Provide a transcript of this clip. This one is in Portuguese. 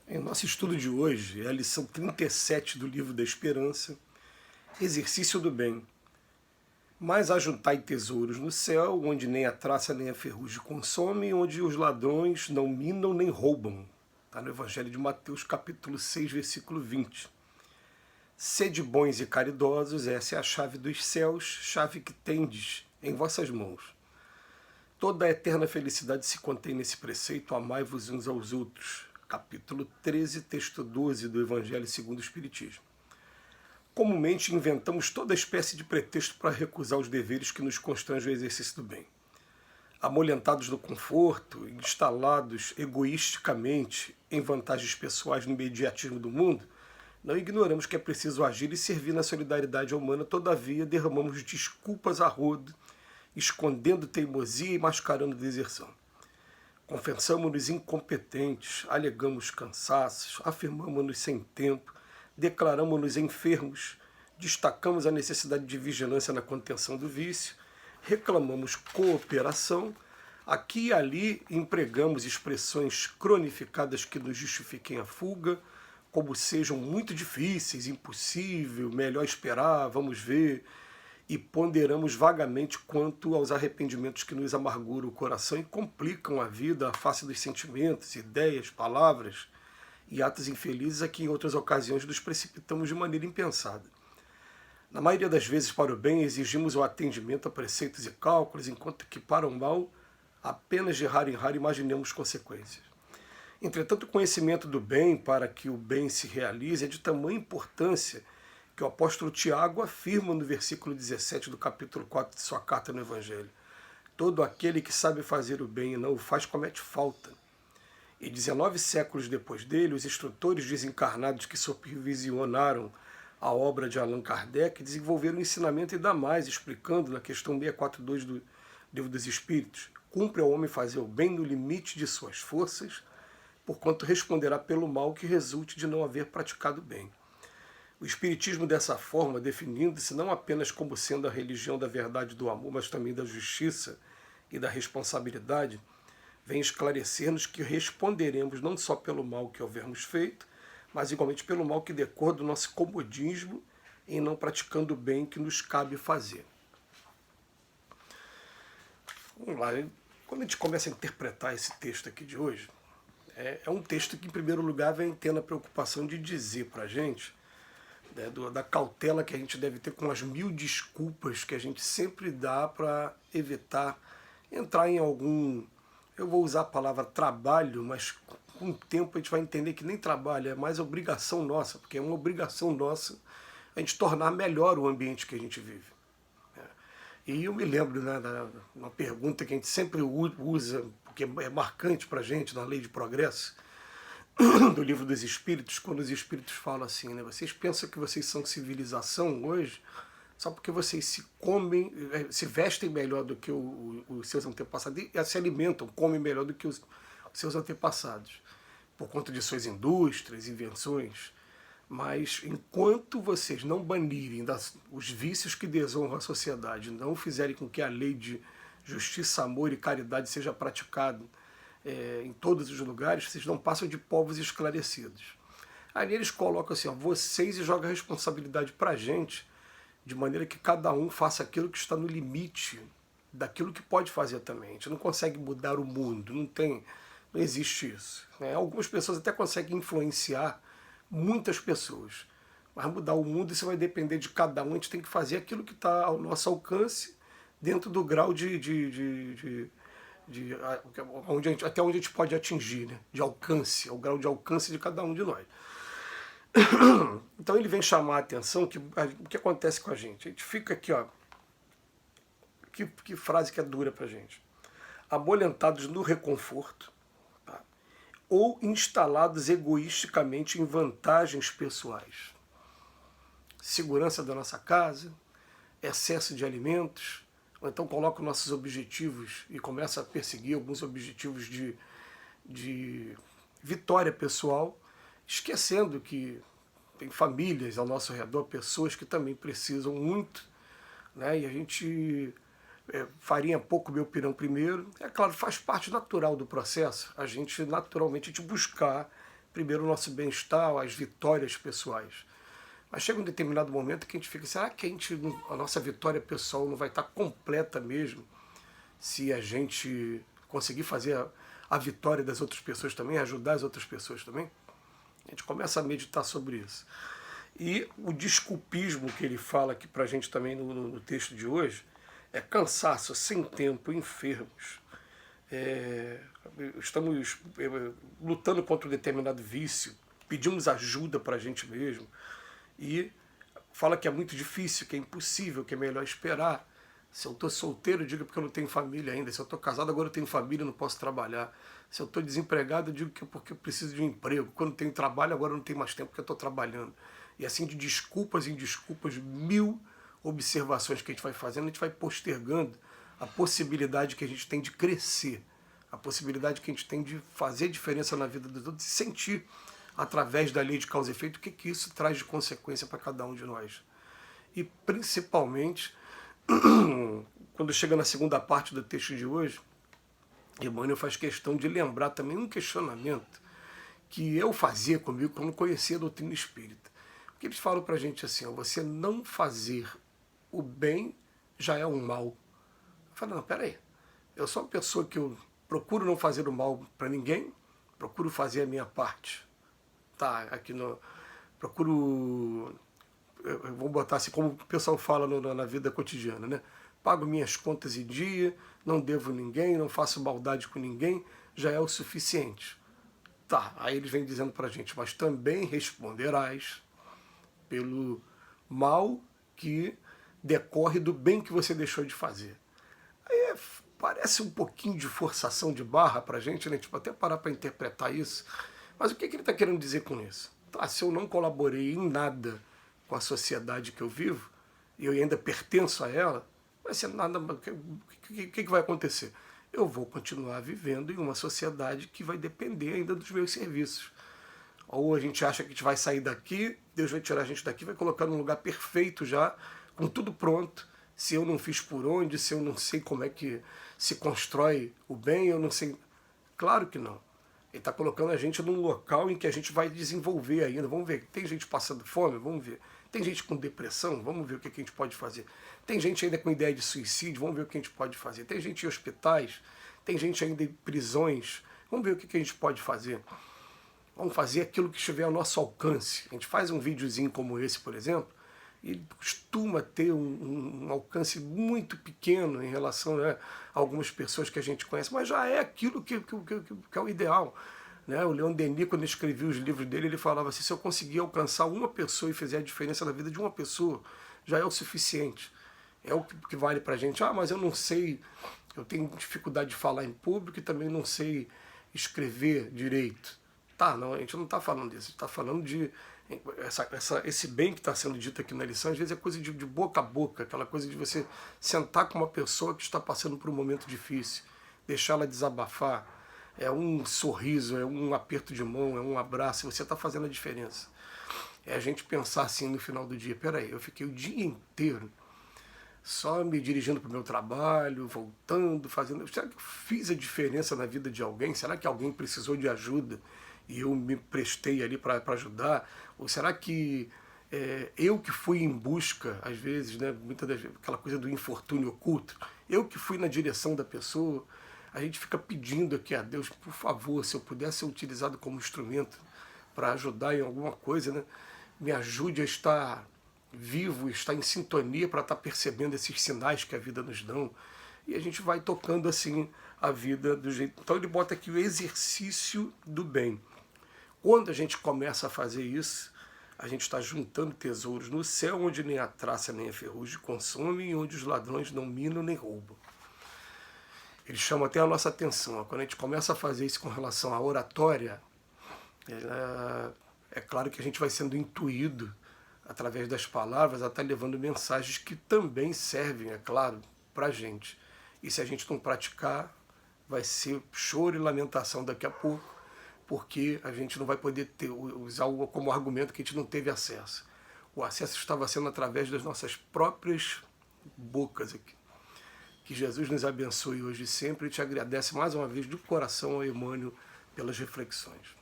Em nosso estudo de hoje é a lição 37 do Livro da Esperança, Exercício do Bem. Mas ajuntai tesouros no céu, onde nem a traça nem a ferrugem consome, onde os ladrões não minam nem roubam. Está no Evangelho de Mateus, capítulo 6, versículo 20. Sede bons e caridosos, essa é a chave dos céus, chave que tendes em vossas mãos. Toda a eterna felicidade se contém nesse preceito, amai-vos uns aos outros. Capítulo 13, texto 12 do Evangelho segundo o Espiritismo. Comumente inventamos toda espécie de pretexto para recusar os deveres que nos constrangem ao exercício do bem. Amolentados no conforto, instalados egoisticamente em vantagens pessoais no imediatismo do mundo, não ignoramos que é preciso agir e servir na solidariedade humana, todavia derramamos desculpas a rodo, escondendo teimosia e mascarando deserção. Confessamos-nos incompetentes, alegamos cansaços, afirmamos-nos sem tempo, declaramos-nos enfermos, destacamos a necessidade de vigilância na contenção do vício, reclamamos cooperação, aqui e ali empregamos expressões cronificadas que nos justifiquem a fuga, como sejam muito difíceis, impossível, melhor esperar, vamos ver, e ponderamos vagamente quanto aos arrependimentos que nos amarguram o coração e complicam a vida à face dos sentimentos, ideias, palavras e atos infelizes a que em outras ocasiões nos precipitamos de maneira impensada. Na maioria das vezes, para o bem, exigimos o atendimento a preceitos e cálculos, enquanto que para o mal, apenas de raro em raro imaginemos consequências. Entretanto, o conhecimento do bem para que o bem se realize é de tamanha importância que o apóstolo Tiago afirma no versículo 17 do capítulo 4 de sua carta no Evangelho. Todo aquele que sabe fazer o bem e não o faz comete falta. E 19 séculos depois dele, os instrutores desencarnados que supervisionaram a obra de Allan Kardec desenvolveram um ensinamento ainda mais, explicando na questão 642 do Livro dos Espíritos: cumpre ao homem fazer o bem no limite de suas forças, porquanto responderá pelo mal que resulte de não haver praticado bem. O Espiritismo, dessa forma, definindo-se não apenas como sendo a religião da verdade e do amor, mas também da justiça e da responsabilidade, vem esclarecer-nos que responderemos não só pelo mal que houvermos feito, mas igualmente pelo mal que decorre do nosso comodismo em não praticando o bem que nos cabe fazer. Vamos lá, quando a gente começa a interpretar esse texto aqui de hoje, é um texto que, em primeiro lugar, vem tendo a preocupação de dizer para a gente da cautela que a gente deve ter com as mil desculpas que a gente sempre dá para evitar entrar em algum, eu vou usar a palavra trabalho, mas com o tempo a gente vai entender que nem trabalho, é mais obrigação nossa, porque é uma obrigação nossa a gente tornar melhor o ambiente que a gente vive. E eu me lembro, né, uma pergunta que a gente sempre usa, porque é marcante para a gente na Lei de Progresso, do Livro dos Espíritos, quando os Espíritos falam assim, né? Vocês pensam que vocês são civilização hoje só porque vocês se comem, se vestem melhor do que os seus antepassados e se alimentam, comem melhor do que os seus antepassados, por conta de suas indústrias, invenções. Mas enquanto vocês não banirem os vícios que desonram a sociedade, não fizerem com que a lei de justiça, amor e caridade seja praticada em todos os lugares, vocês não passam de povos esclarecidos. Aí eles colocam assim, ó, vocês, e jogam a responsabilidade para a gente, de maneira que cada um faça aquilo que está no limite daquilo que pode fazer também. A gente não consegue mudar o mundo, não existe isso. Algumas pessoas até conseguem influenciar muitas pessoas, mas mudar o mundo, isso vai depender de cada um. A gente tem que fazer aquilo que está ao nosso alcance, dentro do grau até onde a gente pode atingir, né? De alcance, o grau de alcance de cada um de nós. Então ele vem chamar a atenção que o que acontece com a gente. A gente fica aqui, ó, que frase que é dura pra gente. Amolentados no reconforto, tá? Ou instalados egoisticamente em vantagens pessoais. Segurança da nossa casa, excesso de alimentos, ou então coloca nossos objetivos e começa a perseguir alguns objetivos de vitória pessoal, esquecendo que tem famílias ao nosso redor, pessoas que também precisam muito, né? E a gente farinha pouco, meu pirão primeiro. É claro, faz parte natural do processo, a gente naturalmente buscar primeiro o nosso bem-estar, as vitórias pessoais. Mas chega um determinado momento que a gente fica, será que a nossa vitória pessoal não vai estar completa mesmo se a gente conseguir fazer a vitória das outras pessoas também, ajudar as outras pessoas também? A gente começa a meditar sobre isso. E o desculpismo que ele fala aqui pra gente também no texto de hoje é cansaço, sem tempo, enfermos. Estamos lutando contra um determinado vício, pedimos ajuda para a gente mesmo, e fala que é muito difícil, que é impossível, que é melhor esperar. Se eu estou solteiro, digo porque eu não tenho família ainda. Se eu estou casado, agora eu tenho família, não posso trabalhar. Se eu estou desempregado, eu digo que é porque eu preciso de um emprego. Quando eu tenho trabalho, agora eu não tenho mais tempo porque eu estou trabalhando. E assim, de desculpas em desculpas, 1000 observações que a gente vai fazendo, a gente vai postergando a possibilidade que a gente tem de crescer, a possibilidade que a gente tem de fazer diferença na vida dos outros e sentir, através da lei de causa e efeito, o que isso traz de consequência para cada um de nós. E principalmente, quando chega na segunda parte do texto de hoje, Emmanuel faz questão de lembrar também um questionamento que eu fazia comigo quando conhecia a doutrina espírita. Porque eles falam para a gente assim, ó, você não fazer o bem já é um mal. Eu falo, não, peraí, eu sou uma pessoa que eu procuro não fazer o mal para ninguém, procuro fazer a minha parte. Tá, aqui no... Procuro... Vamos botar assim, como o pessoal fala na vida cotidiana, né? Pago minhas contas em dia, não devo ninguém, não faço maldade com ninguém, já é o suficiente. Tá, aí eles vêm dizendo pra gente, mas também responderás pelo mal que decorre do bem que você deixou de fazer. Aí parece um pouquinho de forçação de barra pra gente, né? Tipo, até parar para interpretar isso. Mas o que ele está querendo dizer com isso? Tá, se eu não colaborei em nada com a sociedade que eu vivo, e eu ainda pertenço a ela, vai ser nada. O que vai acontecer? Eu vou continuar vivendo em uma sociedade que vai depender ainda dos meus serviços. Ou a gente acha que a gente vai sair daqui, Deus vai tirar a gente daqui, vai colocar num lugar perfeito já, com tudo pronto. Se eu não fiz por onde, se eu não sei como é que se constrói o bem, eu não sei. Claro que não. Ele está colocando a gente num local em que a gente vai desenvolver ainda. Vamos ver, tem gente passando fome? Vamos ver. Tem gente com depressão? Vamos ver o que a gente pode fazer. Tem gente ainda com ideia de suicídio? Vamos ver o que a gente pode fazer. Tem gente em hospitais? Tem gente ainda em prisões? Vamos ver o que a gente pode fazer. Vamos fazer aquilo que estiver ao nosso alcance. A gente faz um videozinho como esse, por exemplo, e costuma ter um alcance muito pequeno em relação, né, a algumas pessoas que a gente conhece, mas já é aquilo que é o ideal. Né? O Leon Denis, quando escrevia os livros dele, ele falava assim, se eu conseguir alcançar uma pessoa e fizer a diferença na vida de uma pessoa, já é o suficiente. É o que vale pra gente. Ah, mas eu não sei, eu tenho dificuldade de falar em público e também não sei escrever direito. Tá, não, a gente não está falando disso, a gente está falando de esse bem que está sendo dito aqui na lição, às vezes é coisa de boca a boca, aquela coisa de você sentar com uma pessoa que está passando por um momento difícil, deixá-la desabafar, é um sorriso, é um aperto de mão, é um abraço, você está fazendo a diferença. É a gente pensar assim no final do dia, peraí, eu fiquei o dia inteiro só me dirigindo para o meu trabalho, voltando, fazendo... Será que eu fiz a diferença na vida de alguém? Será que alguém precisou de ajuda e eu me prestei ali para ajudar? Ou será que eu que fui em busca, às vezes, né, muitas das vezes, aquela coisa do infortúnio oculto, eu que fui na direção da pessoa? A gente fica pedindo aqui a Deus, por favor, se eu pudesse ser utilizado como instrumento para ajudar em alguma coisa, né, me ajude a estar vivo, estar em sintonia para estar percebendo esses sinais que a vida nos dão. E a gente vai tocando assim a vida do jeito... Então ele bota aqui o exercício do bem. Quando a gente começa a fazer isso, a gente está juntando tesouros no céu, onde nem a traça nem a ferrugem consomem, e onde os ladrões não minam nem roubam. Ele chama até a nossa atenção. Quando a gente começa a fazer isso com relação à oratória, é claro que a gente vai sendo intuído através das palavras, até levando mensagens que também servem, é claro, para a gente. E se a gente não praticar, vai ser choro e lamentação daqui a pouco, porque a gente não vai poder usar como argumento que a gente não teve acesso. O acesso estava sendo através das nossas próprias bocas aqui. Que Jesus nos abençoe hoje e sempre, e te agradece mais uma vez de coração ao Emmanuel pelas reflexões.